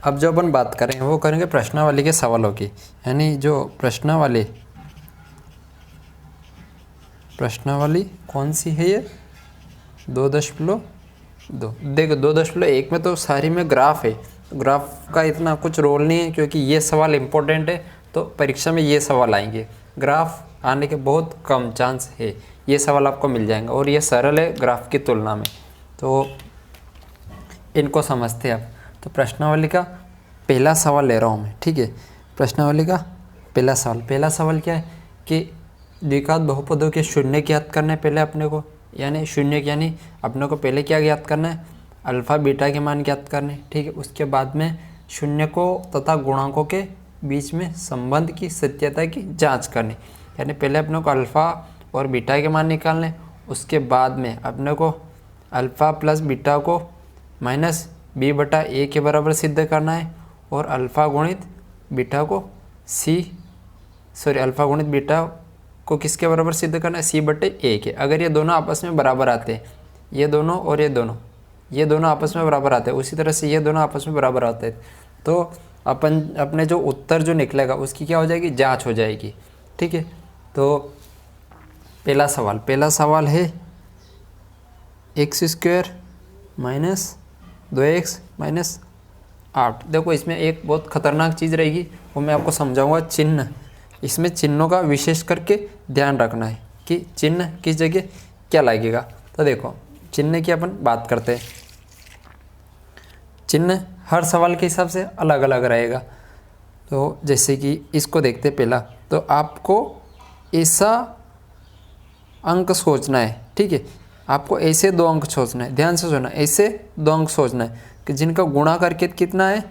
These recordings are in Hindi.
अब जो अपन बात करें वो करेंगे प्रश्नावली के सवालों की, यानी जो प्रश्नावली कौन सी है ये 2.2। देखो 2.1 में तो सारी में ग्राफ है, ग्राफ का इतना कुछ रोल नहीं है क्योंकि ये सवाल इम्पोर्टेंट है, तो परीक्षा में ये सवाल आएंगे। ग्राफ आने के बहुत कम चांस है, ये सवाल आपको मिल जाएंगे और ये सरल है ग्राफ की तुलना में, तो इनको समझते हैं आप। तो प्रश्नावली का पहला सवाल ले रहा हूँ मैं, ठीक है। प्रश्नावली का पहला सवाल क्या है कि द्विघात बहुपदों के शून्य ज्ञात करना है पहले अपने को, यानी शून्य यानी अपने को पहले क्या ज्ञात करना है, अल्फ़ा बीटा के मान ज्ञात करने, ठीक है। उसके बाद में शून्य को तथा गुणांकों के बीच में संबंध की सत्यता की जांच करनी, यानी पहले अपने को अल्फ़ा और बीटा के मान निकालने, उसके बाद में अपने को अल्फ़ा प्लस बीटा को माइनस बी बटा ए के बराबर सिद्ध करना है, और अल्फ़ा गुणित बीटा को अल्फ़ा गुणित बीटा को किसके बराबर सिद्ध करना है, सी बटे ए के। अगर ये दोनों आपस में बराबर आते हैं, ये दोनों और ये दोनों आपस में बराबर आते हैं, उसी तरह से ये दोनों आपस में बराबर आते हैं, तो अपने जो उत्तर जो निकलेगा उसकी क्या हो जाएगी, जांच हो जाएगी, ठीक है। तो पहला सवाल है x² माइनस 2x माइनस 8। देखो इसमें एक बहुत खतरनाक चीज़ रहेगी, वो मैं आपको समझाऊंगा, चिन्ह। इसमें चिन्हों का विशेष करके ध्यान रखना है कि चिन्ह किस जगह क्या लगेगा। तो देखो चिन्ह की अपन बात करते हैं, चिन्ह हर सवाल के हिसाब से अलग अलग रहेगा। तो जैसे कि इसको देखते पहला, तो आपको ऐसा अंक सोचना है, ठीक है। आपको ऐसे 2 अंक सोचना है, ध्यान से सुनना, ऐसे 2 अंक सोचना है कि जिनका गुणा करके कितना है,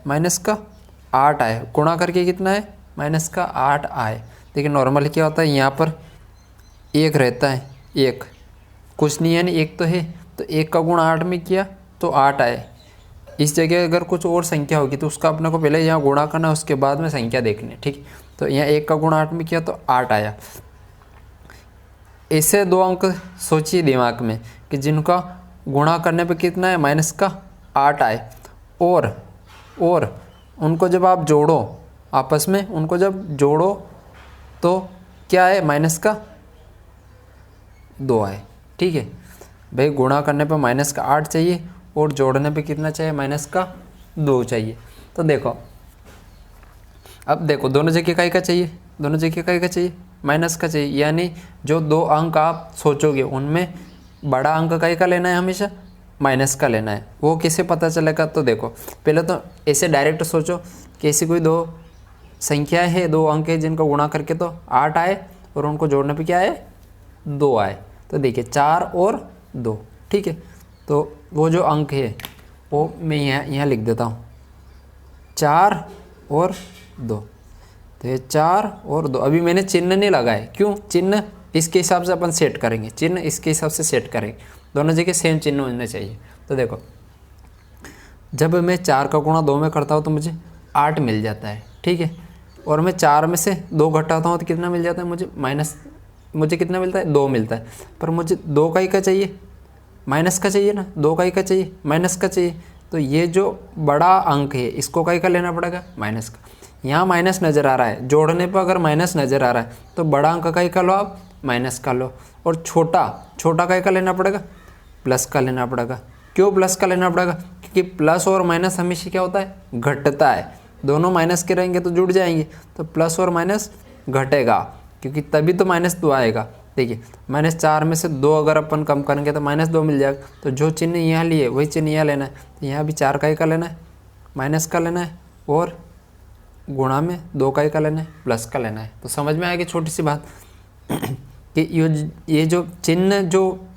माइनस का 8 आए, गुणा करके कितना है, माइनस का 8 आए। देखिए नॉर्मली क्या होता है, यहाँ पर 1 रहता है, 1 कुछ नहीं है, नहीं 1 तो है, तो 1 का गुणा 8 में किया तो 8 आए। इस जगह अगर कुछ और संख्या होगी तो उसका अपने को पहले यहाँ गुणा करना है, उसके बाद में संख्या देखनी है, ठीक। तो यहाँ 1 का गुणा 8 में किया तो 8 आया। ऐसे 2 अंक सोचिए दिमाग में कि जिनका गुणा करने पे कितना है, माइनस का 8 आए, और उनको जब आप जोड़ो आपस में, उनको जब जोड़ो तो क्या है, माइनस का 2 आए, ठीक है। भाई गुणा करने पे माइनस का 8 चाहिए और जोड़ने पे कितना चाहिए, माइनस का 2 चाहिए। तो देखो अब देखो दोनों जगह का चाहिए, दोनों जगह का चाहिए, माइनस का चाहिए, यानी जो 2 अंक आप सोचोगे उनमें बड़ा अंक का लेना है, हमेशा माइनस का लेना है। वो कैसे पता चलेगा, तो देखो पहले तो ऐसे डायरेक्ट सोचो कि ऐसी कोई 2 संख्या है, 2 अंक है जिनका गुणा करके तो 8 आए और उनको जोड़ने पे क्या आए, 2 आए। तो देखिए 4 और 2, ठीक है। तो वो जो अंक है वो मैं यहाँ लिख देता हूँ, 4 और 2। तो ये 4 और 2, अभी मैंने चिन्ह नहीं लगाए, क्यों, चिन्ह इसके हिसाब से अपन सेट करेंगे, चिन्ह इसके हिसाब से सेट करेंगे, दोनों जगह सेम चिन्ह होने चाहिए। तो देखो जब मैं 4 का गुणा 2 में करता हूँ तो मुझे 8 मिल जाता है, ठीक है। और मैं 4 में से 2 घटाता हूँ तो कितना मिल जाता है, मुझे कितना मिलता है, 2 मिलता है। पर मुझे 2 का ही का चाहिए, माइनस का चाहिए ना, 2 का ही का चाहिए, माइनस का चाहिए। तो ये जो बड़ा अंक है इसको का ही का लेना पड़ेगा, माइनस का। यहाँ माइनस नज़र आ रहा है, जोड़ने पर अगर माइनस नज़र आ रहा है तो बड़ा अंक का ही का लो आप, माइनस का लो, और छोटा का ही का लेना पड़ेगा, प्लस का लेना पड़ेगा। क्यों प्लस का लेना पड़ेगा, क्योंकि प्लस और माइनस हमेशा क्या होता है, घटता है। दोनों माइनस के रहेंगे तो जुड़ जाएंगे, तो प्लस और माइनस घटेगा, क्योंकि तभी तो -2 आएगा। देखिए -4 में से 2 अगर अपन कम करेंगे तो -2 मिल जाएगा। तो जो चिन्ह यहाँ लिए वही चिन्ह यहाँ लेना है, तो यहाँ भी 4 का ही का लेना है, माइनस का लेना है, और गुणा में 2 का ही का लेना है, प्लस का लेना है। तो समझ में आएगी छोटी सी बात कि ये जो चिन्ह जो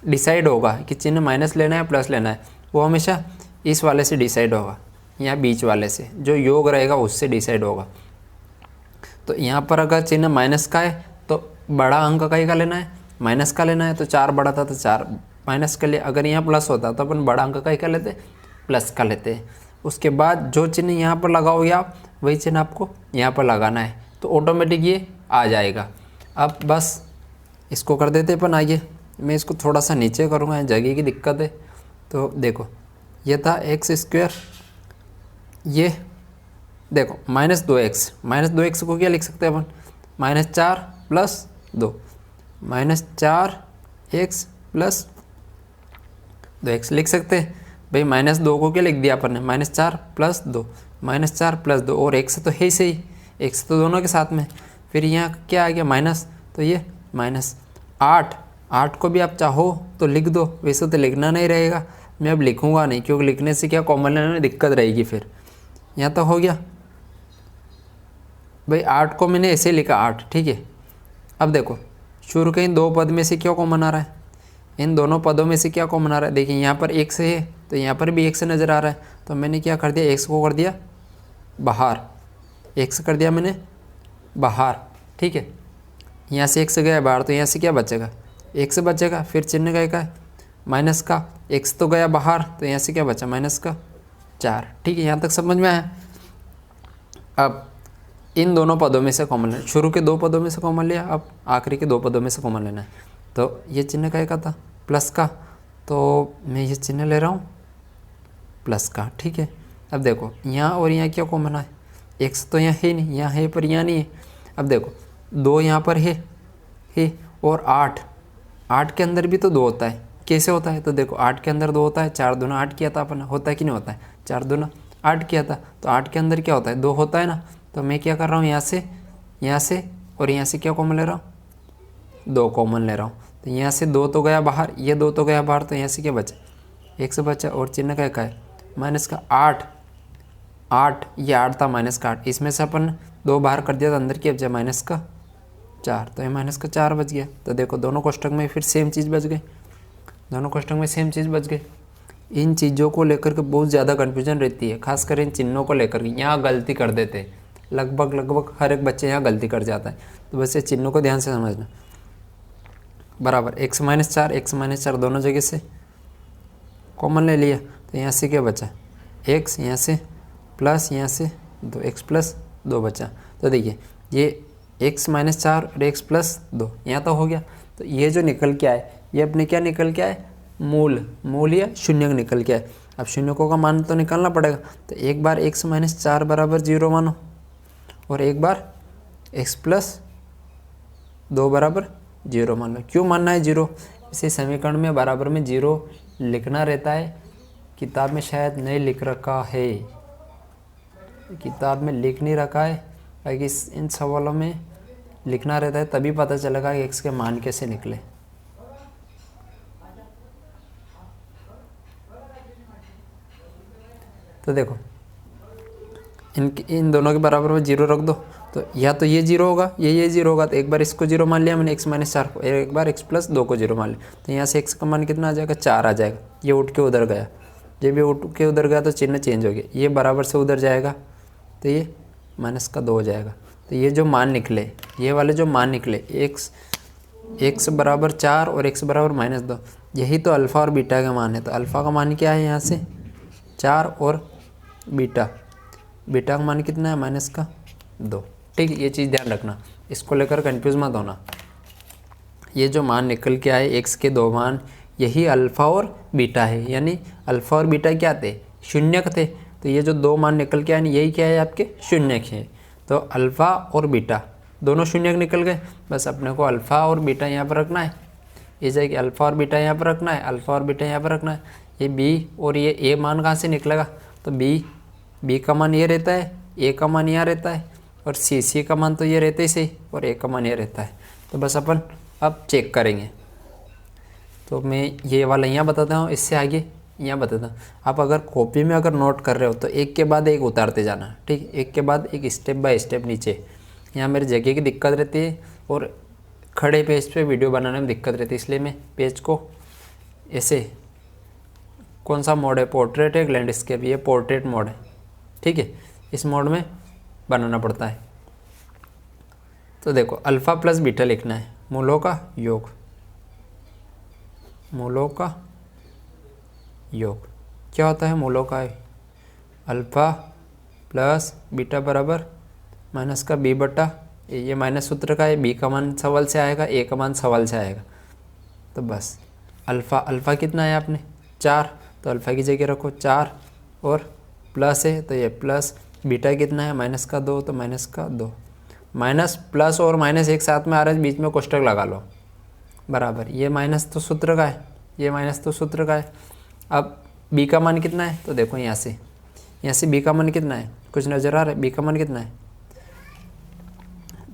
डिसाइड होगा कि चिन्ह माइनस लेना है प्लस लेना है, वो हमेशा इस वाले से डिसाइड होगा, यहाँ बीच वाले से जो योग रहेगा उससे डिसाइड होगा। तो यहाँ पर अगर चिन्ह माइनस का है तो बड़ा अंक का ही का लेना है, माइनस का लेना है। तो 4 बड़ा था तो 4 माइनस का लिए, अगर यहाँ प्लस होता तो अपन बड़ा अंक का ही का लेते, प्लस का लेते हैं। उसके बाद जो चिन्ह यहाँ पर लगाओगे आप वही चिन्ह आपको यहाँ पर लगाना है, तो ऑटोमेटिक ये आ जाएगा। अब बस इसको कर देते अपन आगे, मैं इसको थोड़ा सा नीचे करूँगा, जगह की दिक्कत है। तो देखो ये था x² ये देखो -2x, -2x को क्या लिख सकते हैं अपन, -4 + 2, -4x + 2x लिख सकते हैं भाई। -2 को क्या लिख दिया अपन ने, -4 + 2, -4 + 2, और x तो है ही सही, x तो दोनों के साथ में। फिर यहाँ क्या आ गया माइनस, तो ये -8, 8 को भी आप चाहो तो लिख दो, वैसे तो लिखना नहीं रहेगा, मैं अब लिखूंगा नहीं, क्योंकि लिखने से क्या कॉमन लेने में दिक्कत रहेगी। फिर यहाँ तो हो गया भाई, 8 को मैंने ऐसे लिखा 8, ठीक है। अब देखो शुरू के इन दो पद में से क्या कॉमन आ रहा है, इन दोनों पदों में से क्या कॉमन आ रहा है, देखिए यहाँ पर एक से है तो यहाँ पर भी एक से नज़र आ रहा है, तो मैंने क्या कर दिया, एक्स को कर दिया बाहर, एक्स कर दिया मैंने बाहर, ठीक है। यहाँ से एक्स गया बाहर, तो यहाँ से क्या बचेगा, एक्स बचेगा। फिर चिन्ह गए का माइनस का, एक्स तो गया बाहर, तो यहाँ से क्या बचा, -4, ठीक है। यहाँ तक समझ में आया। अब इन दोनों पदों में से कॉमन लेना, शुरू के दो पदों में से कॉमन लिया, अब आखिरी के दो पदों में से कॉमन लेना है। तो ये चिन्ह का था प्लस का, तो मैं ये चिन्ह ले रहा हूँ प्लस का, ठीक है। अब देखो यहाँ और यहाँ क्या कॉमन है, एक्स तो यहाँ है नहीं, यहाँ है पर यहाँ नहीं है। अब देखो 2 यहाँ पर है और 8 के अंदर भी तो 2 होता है, कैसे होता है, तो देखो 8 के अंदर 2 होता है, 4 दूना 8 किया था अपन, होता है कि नहीं होता है, 4 दूना 8 किया था, तो 8 के अंदर क्या होता है, 2 होता है ना। तो मैं क्या कर रहा हूँ, यहाँ से और यहाँ से क्या कॉमन ले रहा हूँ, 2 कॉमन ले रहा हूँ। तो यहाँ से 2 तो गया बाहर, ये 2 तो गया बाहर, तो यहाँ से क्या बचा, x बचा, और चिन्ह का है माइनस का 8, ये 8 था -8, इसमें से अपन 2 बाहर कर दिया तो अंदर क्या बचा -4, तो ये -4 बच गया। तो देखो दोनों कोष्टक में फिर सेम चीज़ बच गई, दोनों कोष्टक में सेम चीज़ बच गई। इन चीज़ों को लेकर के बहुत ज़्यादा कन्फ्यूजन रहती है, खासकर इन चिन्हों को लेकर के, यहाँ गलती कर देते हैं, लगभग हर एक बच्चे यहाँ गलती कर जाता है। तो बस ये चिन्हों को ध्यान से समझना। बराबर x -4 दोनों जगह से कॉमन ले लिया, तो यहाँ से क्या बचा, x, यहाँ से प्लस, यहाँ से 2x + 2 बचा। तो देखिए ये x -4 और x + 2 यहाँ तो हो गया। तो ये जो निकल के आए, ये अपने क्या निकल के आए, मूल या शून्य निकल के आए। अब शून्यकों का मान तो निकालना पड़ेगा, तो एक बार x -4 = 0 मानो, और एक बार x + 2 = 0 मान लो। क्यों मानना है 0, इसे समीकरण में बराबर में 0 लिखना रहता है, किताब में शायद नहीं लिख रखा है, किताब में लिख नहीं रखा है, ताकि इन सवालों में लिखना रहता है, तभी पता चलेगा कि x के मान कैसे निकले। तो देखो इन दोनों के बराबर में 0 रख दो, तो या तो ये 0 होगा, ये 0 होगा। तो एक बार इसको 0 मान लिया मैंने, x -4 को, एक बार x + 2 को 0 मान लिया, तो यहाँ से x का मान कितना आ जाएगा, 4 आ जाएगा। ये उठ के उधर गया, जब ये उठ के उधर गया तो चिन्ह चेंज हो गया, ये बराबर से उधर जाएगा, तो ये -2 हो जाएगा। तो ये जो मान निकले, ये वाले जो मान निकले, x = 4 और x = -2, यही तो अल्फ़ा और बीटा का मान है। तो अल्फ़ा का मान क्या है, यहाँ से 4, और बीटा का मान कितना है, -2, ठीक है। ये चीज़ ध्यान रखना, इसको लेकर कंफ्यूज मत होना। ये जो मान निकल के आए x के 2 मान, यही अल्फ़ा और बीटा है, यानी अल्फ़ा और बीटा क्या थे, शून्यक थे। तो ये जो 2 मान निकल के आए, यही क्या है, आपके शून्यक है। तो अल्फ़ा और बीटा दोनों शून्यक निकल गए, बस अपने को अल्फ़ा और बीटा यहाँ पर रखना है। ये जाएगी अल्फ़ा और बीटा यहाँ पर रखना है, अल्फ़ा और बीटा यहाँ पर रखना है। ये b और ये a मान कहाँ से निकलेगा, तो b का मान ये रहता है, a का मान यहाँ रहता है, और c का मान तो ये रहता ही सही, और a का मान ये रहता है। तो बस अपन अब चेक करेंगे। तो मैं ये वाला यहाँ बताता हूँ, इससे आगे यहाँ बताता हूँ। आप अगर कॉपी में अगर नोट कर रहे हो तो एक के बाद एक उतारते जाना, ठीक, एक के बाद एक, स्टेप बाय स्टेप नीचे। यहाँ मेरी जगह की दिक्कत रहती है, और खड़े पेज पे वीडियो बनाने में दिक्कत रहती है, इसलिए मैं पेज को ऐसे, कौन सा मोड है, पोर्ट्रेट है, लैंडस्केप, ये पोर्ट्रेट मोड है, ठीक है, इस मोड में बनाना पड़ता है। तो देखो अल्फ़ा + बीटा लिखना है, मूलों का योग, मूलों का योग क्या होता है, मूलों का अल्फ़ा + बीटा बराबर -b/, ये माइनस सूत्र का है, b का मान सवाल से आएगा, a का मान सवाल से आएगा। तो बस अल्फ़ा कितना है आपने 4, तो अल्फ़ा की जगह रखो 4 और प्लस है तो ये प्लस, बीटा कितना है माइनस का 2 तो माइनस का 2, माइनस प्लस और माइनस एक साथ में आ रहा है, बीच में कोष्टक लगा लो बराबर, ये माइनस तो सूत्र का है, ये माइनस तो सूत्र का है। अब b का मान कितना है तो देखो यहाँ से b का मान कितना है, कुछ नज़र आ रहा है b का मान कितना है,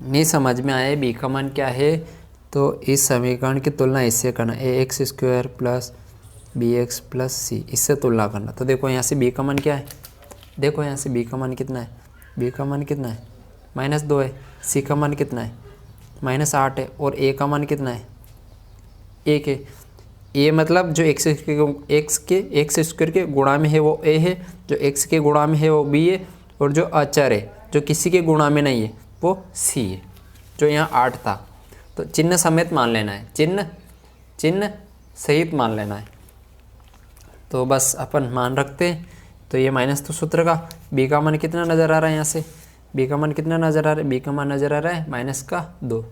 नहीं समझ में आया b का मान क्या है, तो इस समीकरण की तुलना इससे करना, ax² plus bx plus c, इससे तुलना करना। तो देखो यहाँ से b का मान क्या है, देखो यहाँ से b का मान कितना है, b का मान कितना है -2 है, c का मान कितना है -8 है, और a का मान कितना है 1 है। a मतलब जो x स्क्वायर के गुणा में है वो a है, जो x के गुणा में है वो b है, और जो अचर है जो किसी के गुणा में नहीं है वो c है, जो यहाँ 8 था। तो चिन्ह समेत मान लेना है, चिन्ह सहित मान लेना है। तो बस अपन मान रखते हैं। तो ये माइनस तो सूत्र का, b का मान कितना नज़र आ रहा है, यहाँ से b का मान कितना नज़र आ रहा है, b का मान नज़र आ रहा है -2,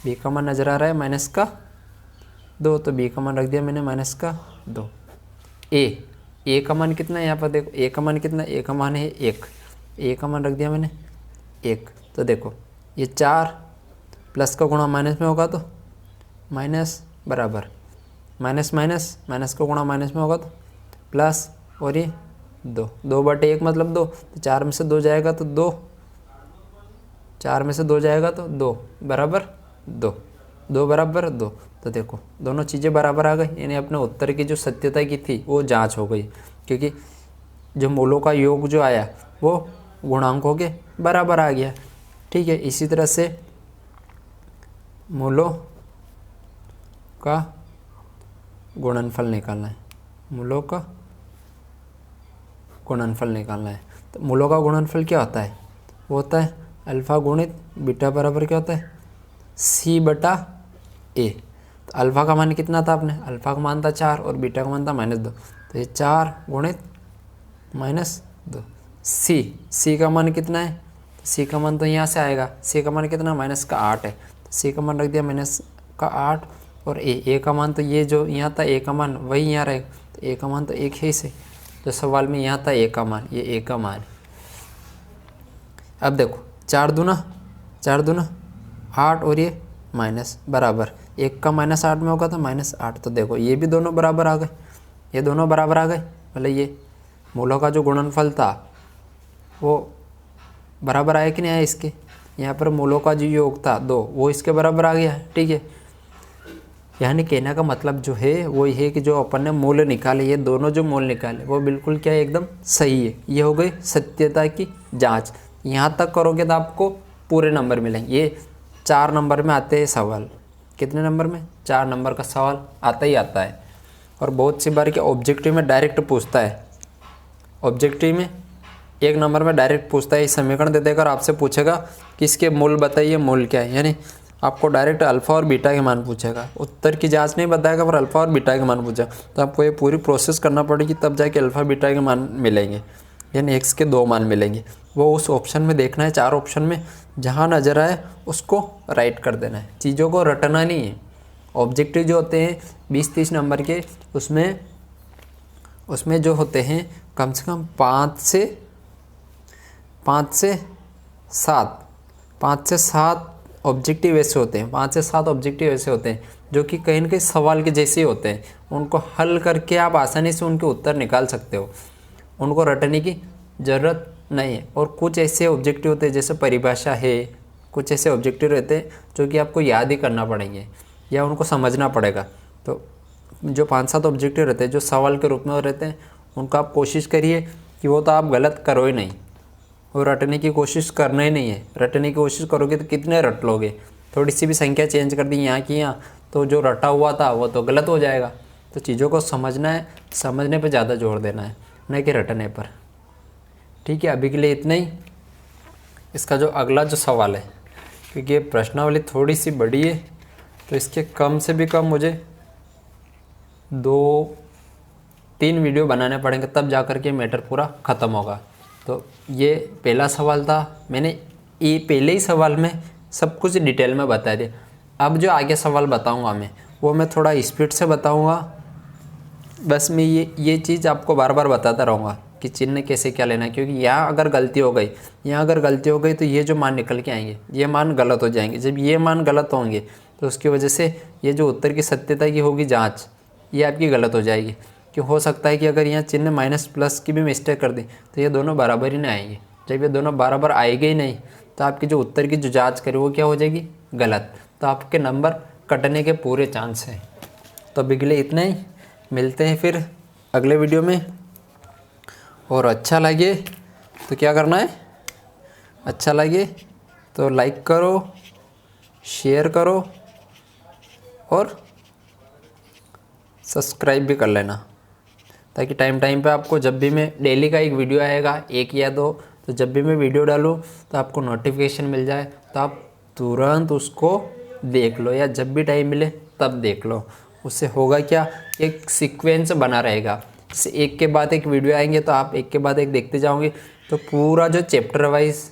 b का मान नज़र आ रहा है -2, तो b का मान रख दिया मैंने -2। a का मान कितना है, यहाँ पर देखो a का मान कितना है, a का मान है 1, a का मान रख दिया मैंने 1। तो देखो ये 4 प्लस का गुणा माइनस में होगा तो माइनस बराबर माइनस माइनस का गुणा माइनस में होगा तो प्लस, और ये 2/1 मतलब 2, तो 4 में से 2 जाएगा तो 2, 4 में से 2 जाएगा तो 2 बराबर 2 बराबर 2। तो देखो दोनों चीज़ें बराबर आ गई, यानी अपने उत्तर की जो सत्यता की थी वो जांच हो गई, क्योंकि जो मूलों का योग जो आया वो गुणांकों के बराबर आ गया। ठीक है, इसी तरह से मूलों का गुणनफल निकालना है, मूलों का गुणनफल निकालना है। तो मूलों का गुणनफल क्या होता है, वो होता है अल्फ़ा गुणित बीटा बराबर क्या होता है c/a। तो अल्फ़ा का मान कितना था अपने, अल्फ़ा का मान था 4 और बीटा का मान था -2, तो ये 4 गुणित -2। c का मान कितना है, c का मान तो यहाँ से आएगा, c का मान कितना -8 है, तो c का मान रख दिया -8, और a का मान तो ये जो यहाँ था a का मान वही यहाँ रहेगा, तो a का मान तो 1 है इसे, जो सवाल में यहाँ था a का मान, ये a का मान। अब देखो 4 दूना 8 और ये माइनस बराबर 1 का -8 में होगा तो -8। तो देखो ये भी दोनों बराबर आ गए, ये दोनों बराबर आ गए, मतलब ये मूलों का जो गुणनफल था वो बराबर आया कि नहीं आया इसके, यहाँ पर मूलों का जो योग था 2 वो इसके बराबर आ गया। ठीक है, यानी कहने का मतलब जो है वो ये है कि जो अपन ने मूल निकाले, ये दोनों जो मूल निकाले वो बिल्कुल क्या है, एकदम सही है। ये हो गई सत्यता की जांच। यहाँ तक करोगे तो आपको पूरे नंबर मिलेंगे। ये 4 नंबर में आते हैं सवाल, कितने नंबर में, 4 नंबर का सवाल आता ही आता है। और बहुत सी बार क्या ऑब्जेक्टिव में डायरेक्ट पूछता है, ऑब्जेक्टिव में 1 नंबर में डायरेक्ट पूछता है, इस समीकरण दे देकर आपसे पूछेगा कि इसके मूल बताइए, मूल क्या है, यानी आपको डायरेक्ट अल्फ़ा और बीटा के मान पूछेगा, उत्तर की जांच नहीं बताएगा पर अल्फ़ा और बीटा के मान पूछेगा। तो आपको ये पूरी प्रोसेस करना पड़ेगी, तब जाके अल्फ़ा बीटा के मान मिलेंगे, यानी एक्स के 2 मान मिलेंगे। वो उस ऑप्शन में देखना है, 4 ऑप्शन में जहाँ नज़र आए उसको राइट कर देना है, चीज़ों को रटना नहीं है। ऑब्जेक्टिव जो होते हैं 20-30 नंबर के, उसमें जो होते हैं कम से कम 5 से 7 ऑब्जेक्टिव ऐसे होते हैं, 5 से 7 ऑब्जेक्टिव ऐसे होते हैं जो कि कहीं न कहीं सवाल के जैसे ही होते हैं। उनको हल करके आप आसानी से उनके उत्तर निकाल सकते हो, उनको रटने की ज़रूरत नहीं है। और कुछ ऐसे ऑब्जेक्टिव होते हैं जैसे परिभाषा है, कुछ ऐसे ऑब्जेक्टिव रहते हैं जो कि आपको याद ही करना पड़ेंगे या उनको समझना पड़ेगा। तो जो 5-7 ऑब्जेक्टिव रहते हैं जो सवाल के रूप में रहते हैं, उनको आप कोशिश करिए कि वो तो आप गलत करो ही नहीं, वो रटने की कोशिश करना ही नहीं है। रटने की कोशिश करोगे तो कितने रट लोगे, थोड़ी सी भी संख्या चेंज कर दी यहाँ की यहाँ, तो जो रटा हुआ था वो तो गलत हो जाएगा। तो चीज़ों को समझना है, समझने पर ज़्यादा जोर देना है, न कि रटने पर। ठीक है, अभी के लिए इतना ही। इसका जो अगला जो सवाल है, क्योंकि ये प्रश्नावली थोड़ी सी बड़ी है तो इसके कम से भी कम मुझे 2-3 वीडियो बनाने पड़ेंगे, तब जा कर के मैटर पूरा ख़त्म होगा। तो ये पहला सवाल था, मैंने ये पहले ही सवाल में सब कुछ डिटेल में बता दिया। अब जो आगे सवाल बताऊंगा मैं, वो मैं थोड़ा स्पीड से बताऊंगा। बस मैं ये चीज़ आपको बार बार बताता रहूँगा कि चिन्ह कैसे क्या लेना है, क्योंकि यहाँ अगर गलती हो गई, यहाँ अगर गलती हो गई तो ये जो मान निकल के आएंगे ये मान गलत हो जाएंगे। जब ये मान गलत होंगे तो उसकी वजह से ये जो उत्तर की सत्यता की होगी जाँच, ये आपकी गलत हो जाएगी। कि हो सकता है कि अगर यहाँ चिन्ह माइनस प्लस की भी मिस्टेक कर दी तो ये दोनों बराबर ही नहीं आएंगे। जब ये दोनों बराबर आएंगे ही नहीं तो आपकी जो उत्तर की जो जांच करें वो क्या हो जाएगी, गलत। तो आपके नंबर कटने के पूरे चांस हैं। तो अभी के लिए इतना ही, मिलते हैं फिर अगले वीडियो में। और अच्छा लगे तो क्या करना है, अच्छा लगे तो लाइक करो, शेयर करो और सब्सक्राइब भी कर लेना, ताकि टाइम टाइम पे आपको जब भी मैं डेली का एक वीडियो आएगा, एक या दो, तो जब भी मैं वीडियो डालूँ तो आपको नोटिफिकेशन मिल जाए, तो आप तुरंत उसको देख लो, या जब भी टाइम मिले तब देख लो। उससे होगा क्या, एक सीक्वेंस बना रहेगा। जैसे एक के बाद एक वीडियो आएंगे तो आप एक के बाद एक देखते जाओगे, तो पूरा जो चैप्टर वाइज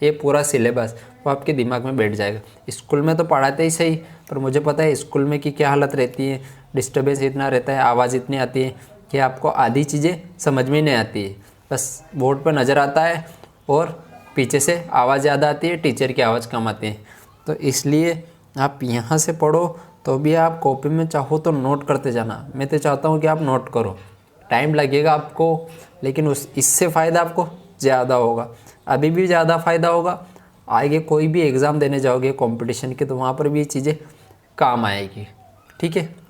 ये पूरा सिलेबस वो आपके दिमाग में बैठ जाएगा। स्कूल में तो पढ़ाते ही सही, पर मुझे पता है स्कूल में की क्या हालत रहती है, डिस्टर्बेंस इतना रहता है, आवाज़ इतनी आती है कि आपको आधी चीज़ें समझ में नहीं आती है। बस बोर्ड पर नज़र आता है और पीछे से आवाज़ ज़्यादा आती है, टीचर की आवाज़ कम आती है। तो इसलिए आप यहाँ से पढ़ो, तो भी आप कॉपी में चाहो तो नोट करते जाना। मैं तो चाहता हूँ कि आप नोट करो, टाइम लगेगा आपको, लेकिन इससे फ़ायदा आपको ज़्यादा होगा। अभी भी ज़्यादा फ़ायदा होगा, आगे कोई भी एग्ज़ाम देने जाओगे कंपटीशन के, तो वहाँ पर भी ये चीज़ें काम आएगी। ठीक है।